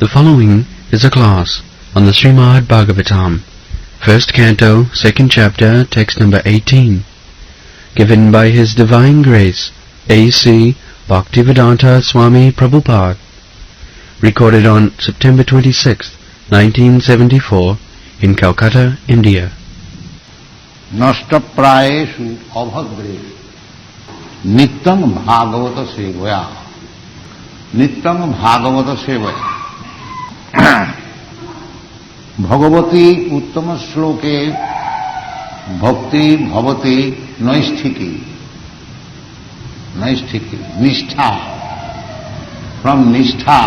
The following is a class on the Srimad Bhagavatam, first canto, second chapter, text number 18, given by His Divine Grace, A.C. Bhaktivedanta Swami Prabhupada, recorded on September 26, 1974, in Calcutta, India. Nashtaprayeshu abhadreshu nityam bhagavata sevaya. Nityam bhagavata sevaya. Bhagavati uttama shloke bhakti bhavati naisthiki. Naisthiki, nishtha. From nishtha.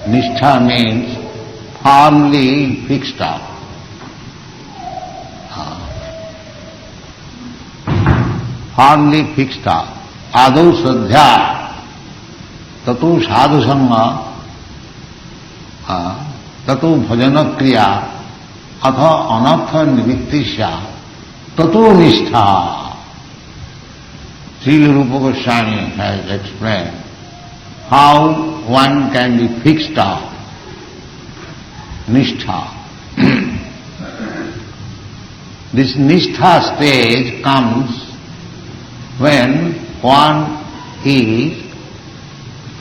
Nishtha means firmly fixed up. Firmly fixed up. Adau sadhya tato sadhu sangha tato bhajana kriya atha anartha nivrittisya tato nishtha. Srila Rupa Goswami has explained how one can be fixed up. Nishtha. This nishtha stage comes when one is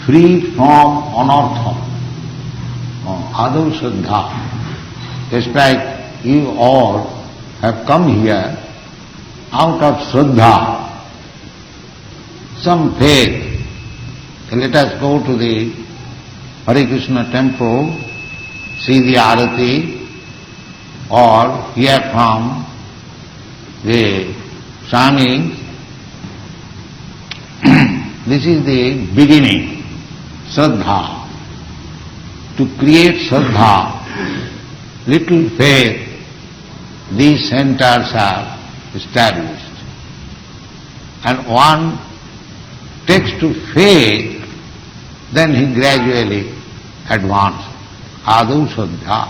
free from anartha, adau shraddha. Just like you all have come here out of shraddha, some faith. Let us go to the Hare Krishna temple, see the arati, or hear from the Swami. This is the beginning, Shraddha. To create Shraddha, little faith, these centers are established. And one takes to faith, then he gradually advances. Adau Shraddha.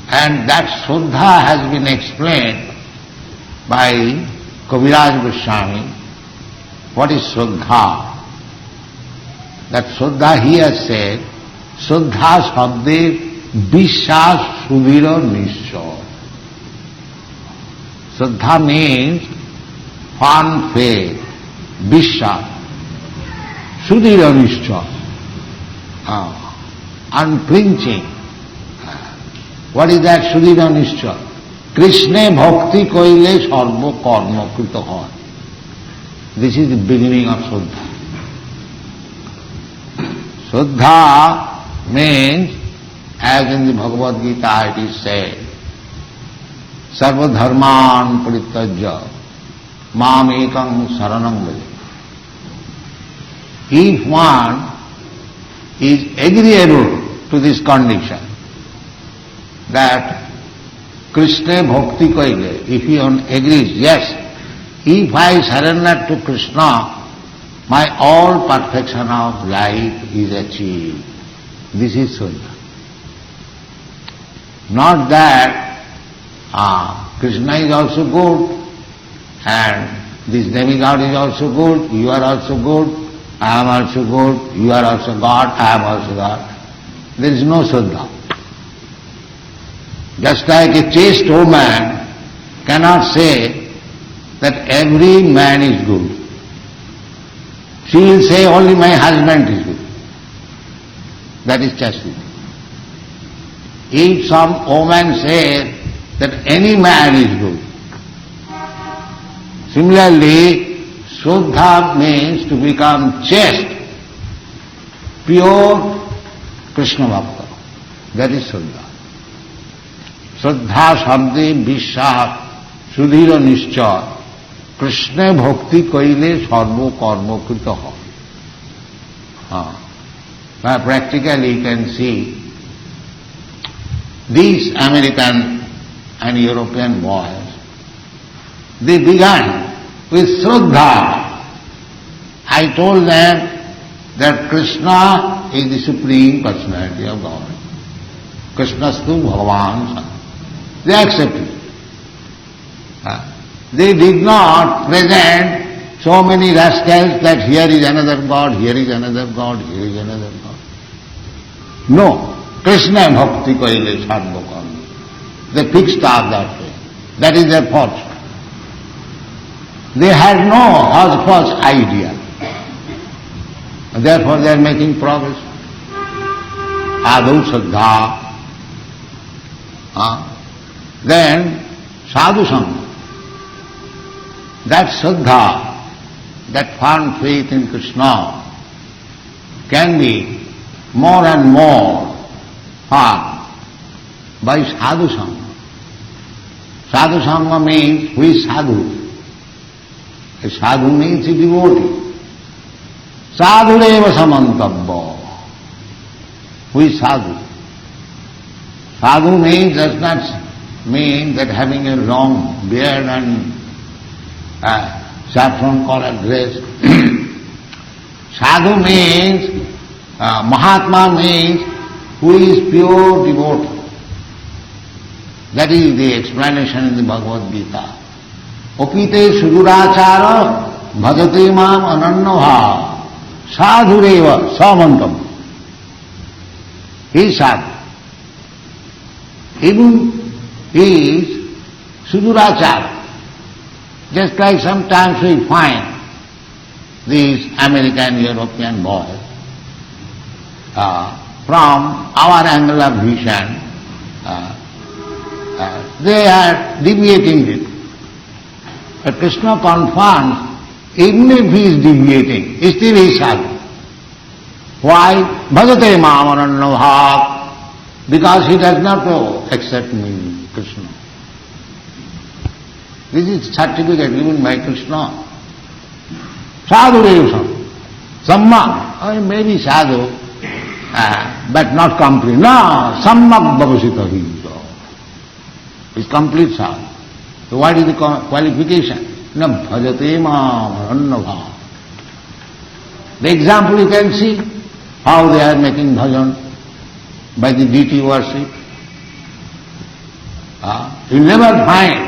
And that Shraddha has been explained by Kaviraj Goswami. What is Shraddha? That Shraddha he has said, Shraddha sabde vishwas sudhira nishcha. Shraddha means firm faith, vishwas, sudhira nishcha, unflinching. What is that sudhira nishcha? Krishna bhakti koile sarva karma krita hoy. This is the beginning of Shraddha. Shraddha means, as in the Bhagavad Gita it is said, sarva dharman parityajya mam ekam saranam vraja. If one is agreeable to this condition, that Krishna bhakti koile, if he agrees, yes, if I surrender to Krishna, my all perfection of life is achieved. This is Shraddha. Not that Krishna is also good, and this demigod is also good, you are also good, I am also good, you are also God, I am also God. There is no Shraddha. Just like a chaste woman cannot say that every man is good. She will say only my husband is good. That is chastity. If some woman says that any man is good, similarly, Shraddha means to become chaste, pure Krishna Bhakta. That is Shraddha. Shraddha sabde vishwas sudhira nishcha Krishna bhakti koile sarva karma krita hoy. Practically you can see these American and European boys, they began with Shraddha. I told them that Krishna is the Supreme Personality of Godhead. Krishnastu Bhagavan. They accepted. They did not present so many rascals that here is another God, here is another God, here is another God. No. Krishna bhakti kaile sarvakam. They fixed up that way. That is their fault. They had no false idea. Therefore they are making progress. Adau saddha. Then sadhu sangha. That saddha, that firm faith in Krishna can be more and more firm by sadhu sangha. Sadhu sangha means who is sadhu? A sadhu means a devotee. Sadhureva samantabha. Who is sadhu? Sadhu means does not mean that having a long beard and saffron colored dress. Sadhu means, Mahatma means who is pure devotee. That is the explanation in the Bhagavad Gita. Opite sudurachara bhajate mam anannava sadhureva samantam. He is sadhu. Even he is sudurachara. Just like sometimes we find these American, European boys, from our angle of vision, they are deviating it. But Krishna confirms, even if he is deviating, still he is sadhu. Why? Bhajate mam anannavhat. Because he does not know except me, Krishna. This is certificate given by Krishna. Sadhu Devasam. Sammak. Maybe sadhu, but not complete. No, sammak bhavasita hi. It's complete sadhu. So what is the qualification? Na bhajate mam annava. The example you can see how they are making bhajan by the deity worship. You never find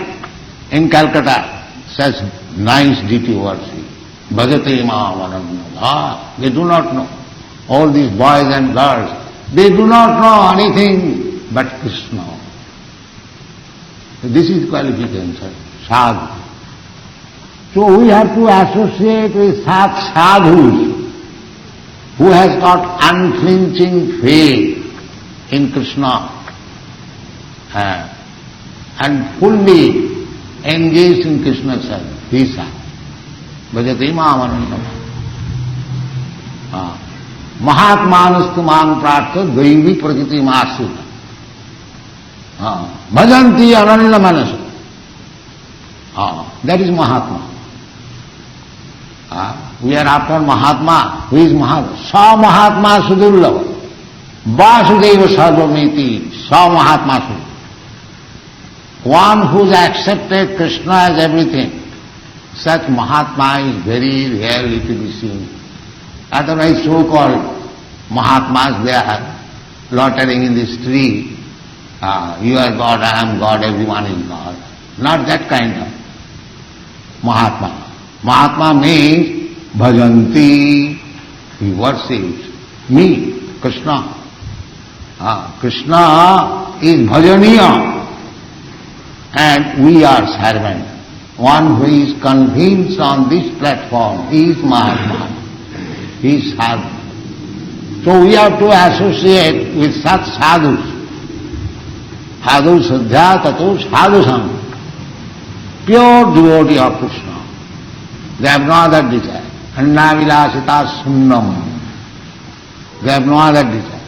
in Calcutta such nice deity worship. Bhajate mam annava. They do not know. All these boys and girls, they do not know anything but Krishna. This is qualification, sadhu. So we have to associate with such sadhus who has got unflinching faith in Krishna and fully engaged in Krishna's service. He is sadhu. Bhajate mam anandam. Mahatmanastu mam prartha daivi prakriti masita. Bhajanti ananda manasa. That is Mahatma. We are after Mahatma. Who is Mahatma? Sa Mahatma Sudurlava. Vasudeva Sarvamiti. Sa Mahatma Sudurlava. One who has accepted Krishna as everything. Such Mahatma is very rarely to be seen. Otherwise so-called Mahatmas, they are loitering in the street. You are God, I am God, everyone is God. Not that kind of Mahatma. Mahatma means bhajanti, he worships me, Krishna. Krishna is bhajaniya and we are servant. One who is convinced on this platform, he is Mahatma, he is sadhu. So we have to associate with such sadhus. Sadhu saddha tato sadhu sangha. Pure devotee of Krishna. They have no other desire. Anna vilasita sunnam. They have no other desire.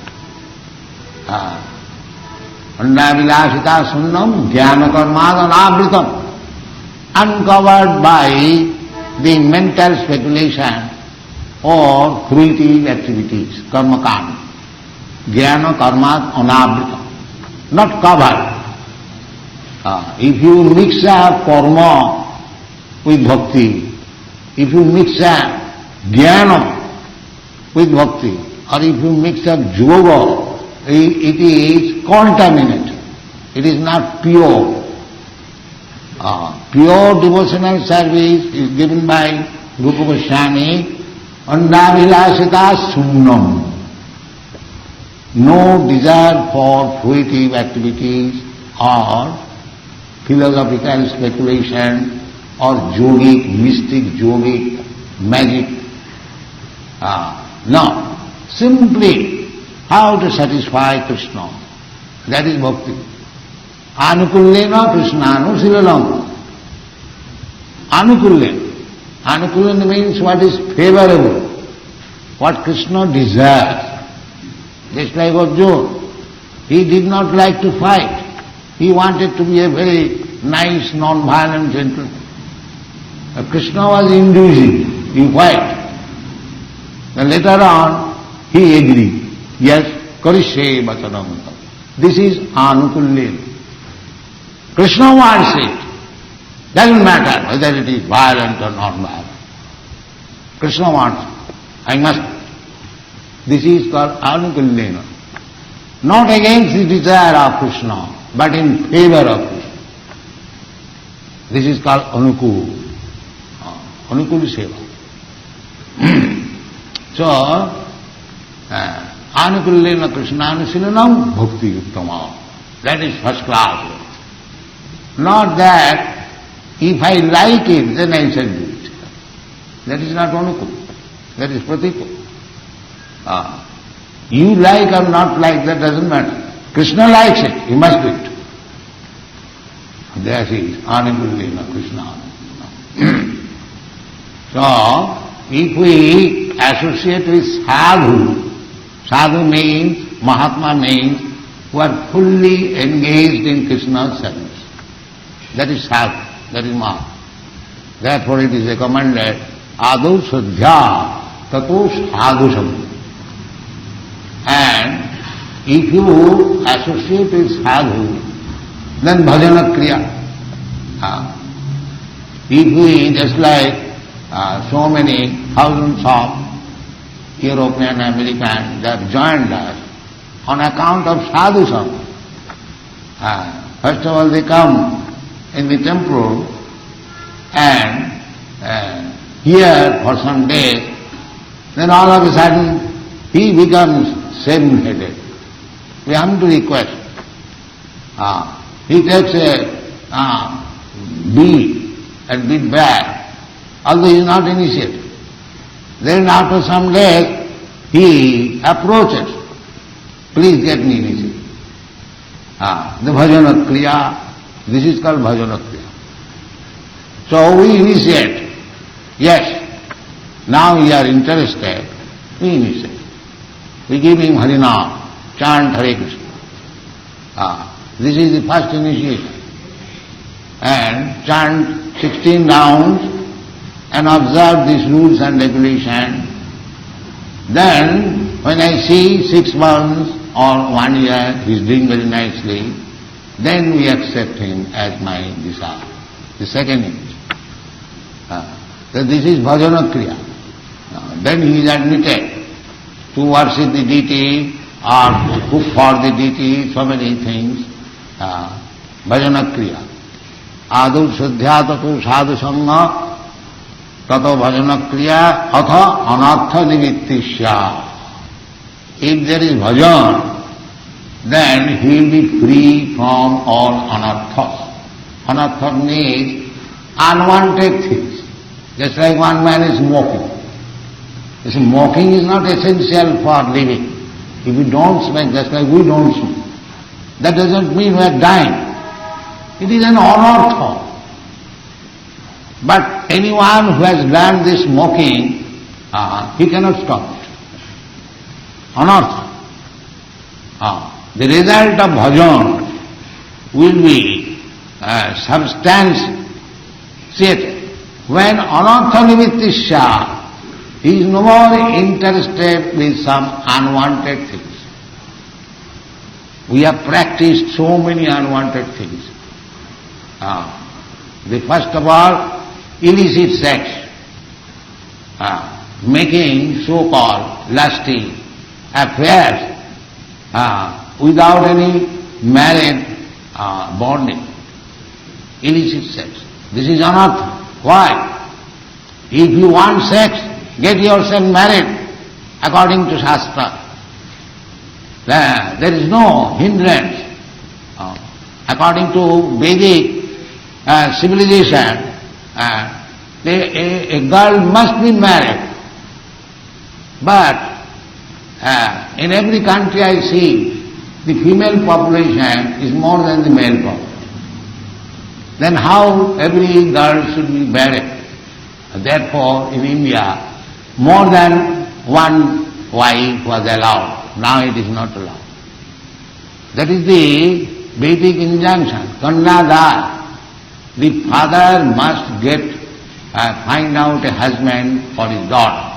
Anna vilasita sunnam jnana karmad anavritam. Uncovered by the mental speculation or fruitive activities, karma kanda. Jnana karmad anavritam. Not covered. If you mix up karma with bhakti, if you mix up jnana with bhakti, or if you mix up yoga, it is contaminated. It is not pure. Pure devotional service is given by Rupa Goswami, Andavilasita Sunnam. No desire for fruitive activities or philosophical speculation or yogic, mystic, yogic, magic. No. Simply how to satisfy Krishna. That is bhakti. Anukullena Krishnanu Silalam. Anukullena. Anukullena means what is favorable, what Krishna desires. Just like Arjuna, he did not like to fight. He wanted to be a very nice, non-violent gentleman. Krishna was inducing, you fight. Then later on, he agreed. Yes, Karishe Vatanam. This is Anukullena. Krishna wants it. Doesn't matter whether it is violent or non-violent. Krishna wants it. I must. This is called Anukullena. Not against the desire of Krishna, but in favor of Krishna. This is called Anukul. Anukul Seva. So, Anukullena Krishnanu Bhakti Uttama. That is first class. Not that if I like it, then I shall do it. That is not Anukul. That is Pratikul. You like or not like, that doesn't matter. Krishna likes it, you must do it. That is Anukullena Krishna. So, if we associate with sadhu, sadhu means, Mahatma means, who are fully engaged in Krishna's service. That is sadhu, that is Mahatma. Therefore it is recommended, Adu Sadhya Tato Sadhusam. And if you associate with sadhu, then bhajana kriya. If we, just like so many thousands of European, American, they have joined us on account of sadhusam. First of all, they come in the temple and here for some days, then all of a sudden he becomes same-headed. We have to request. He takes a bead and beat back, although he is not initiated. Then after some days, he approaches. Please get me initiated. The bhajana kriya, this is called bhajana kriya. So we initiate. Yes, now we are interested, we initiate. We give him Harinam, chant Hare Krishna. This is the first initiation. And chant 16 rounds and observe these rules and regulations. Then, when I see 6 months or 1 year, he is doing very nicely, then we accept him as my disciple. The second initiation. So this is Bhajana Kriya. Then he is admitted to worship the deity or to cook for the deity, so many things. Bhajana Kriya. Adu Shuddhya Tato Sadhu Sangha Tato Bhajana Kriya Atha Anartha Nimittisya. If there is bhajan, then he will be free from all anarthas. Anartha means unwanted things. Just like one man is smoking. You see, smoking is not essential for living. If we don't smoke, just like we don't smoke, that doesn't mean we are dying. It is an anartha. But anyone who has learned this smoking, he cannot stop it. Anartha. The result of bhajan will be substantiated when anartha nimittisya, he is no more interested with some unwanted things. We have practiced so many unwanted things. The first of all, illicit sex, making so-called lusty affairs without any married bonding. Illicit sex. This is anartha. Why? If you want sex, get yourself married according to Shastra. There is no hindrance. According to Vedic civilization, a girl must be married. But in every country I see, the female population is more than the male population. Then how every girl should be married? Therefore, in India, more than one wife was allowed. Now it is not allowed. That is the Vedic injunction. Kannada, the father must find out a husband for his daughter.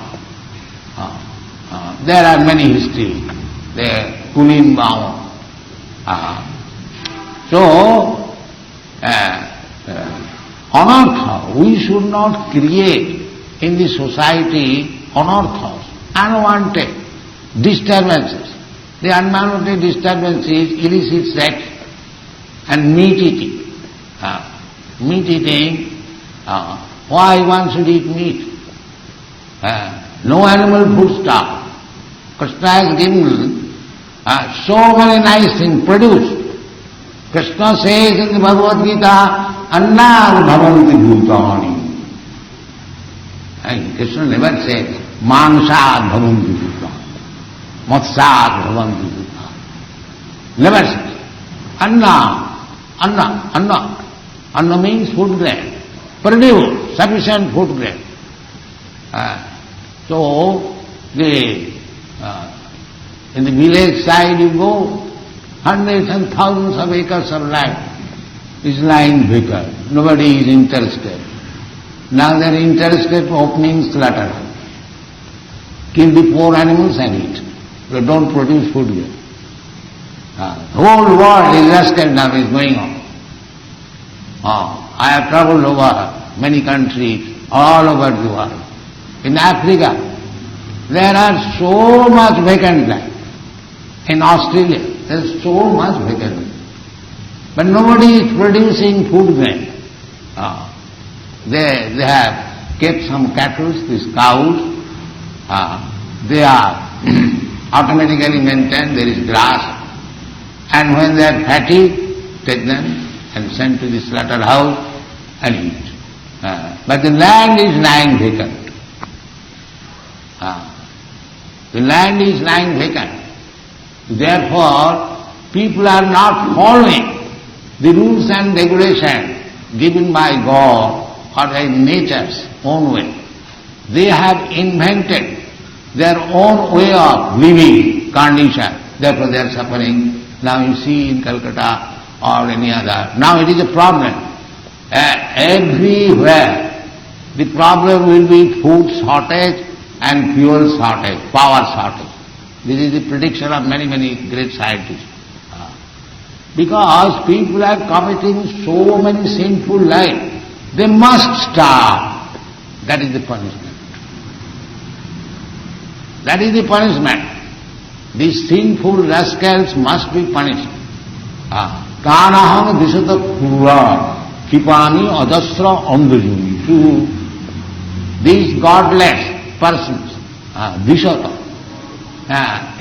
There are many histories. There, Kulinbao. So, anartha, we should not create in the society anarthas, unwanted disturbances. The unwanted disturbances, illicit sex and meat eating. Meat eating, why one should eat meat? No animal food stuff. Krishna has given so many nice things produced. Krishna says in the Bhagavad Gita, Annad bhavanti bhutani. And Krishna never says, Mansad bhavanti bhutani, Matsad bhavanti bhutani. Never says. Anna. Anna means food grain. Produce sufficient food grain. So, in the village side you go, hundreds and thousands of acres of land is lying vacant. Nobody is interested. Now they are interested in opening slaughter. Kill the poor animals and eat. They don't produce food here. The whole world is rusted now, is going on. I have travelled over many countries, all over the world. In Africa, there are so much vacant land. In Australia, there is so much vacant land. But nobody is producing food grain. They have kept some cattle, these cows. They are automatically maintained, there is grass. And when they are fatty, take them and send to the slaughterhouse and eat. But the land is lying vacant. The land is lying vacant. Therefore, people are not following the rules and regulations given by God or by nature's own way. They have invented their own way of living condition. Therefore they are suffering. Now you see in Calcutta or any other. Now it is a problem. Everywhere the problem will be food shortage and fuel shortage, power shortage. This is the prediction of many, many great scientists. Because people are committing so many sinful lives, they must starve. That is the punishment. That is the punishment. These sinful rascals must be punished. Kanaham disata kura kipani adasra andajuni. These godless persons, disata,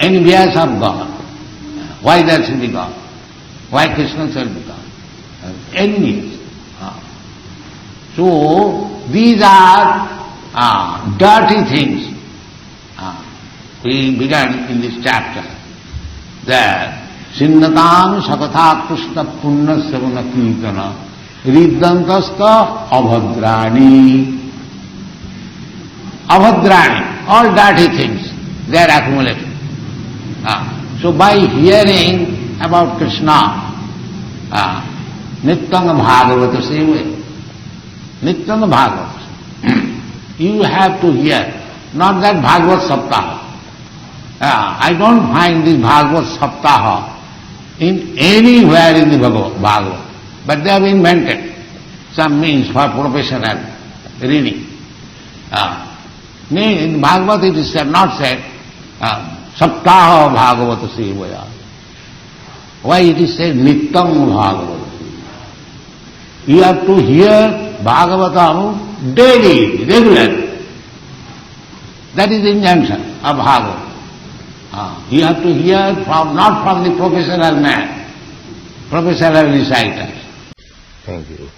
envious of God. Why there should be God? Why Krishna shall be God? Envious. So, these are dirty things. We began in this chapter that Sinnatam Sakatha Krishna Punna Savana Kirtana Riddantasta Abhadrani. Abhadrani, all dirty things, they are accumulated. So by hearing about Krishna, Nityam Bhagavata Sevaye, Nityam Bhagavata, you have to hear, not that Bhagavat Saptaha. I don't find this Bhagavat Saptaha in anywhere in the Bhagavat, but they have invented some means for professional reading. In Bhagavat it is not said Saptaha Bhagavata Sevaya. Why it is said Nityam Bhagavata? You have to hear Bhagavatam daily, regular. That is the injunction of Bhagavad. You have to hear from, not from the professional man, professional reciters. Thank you.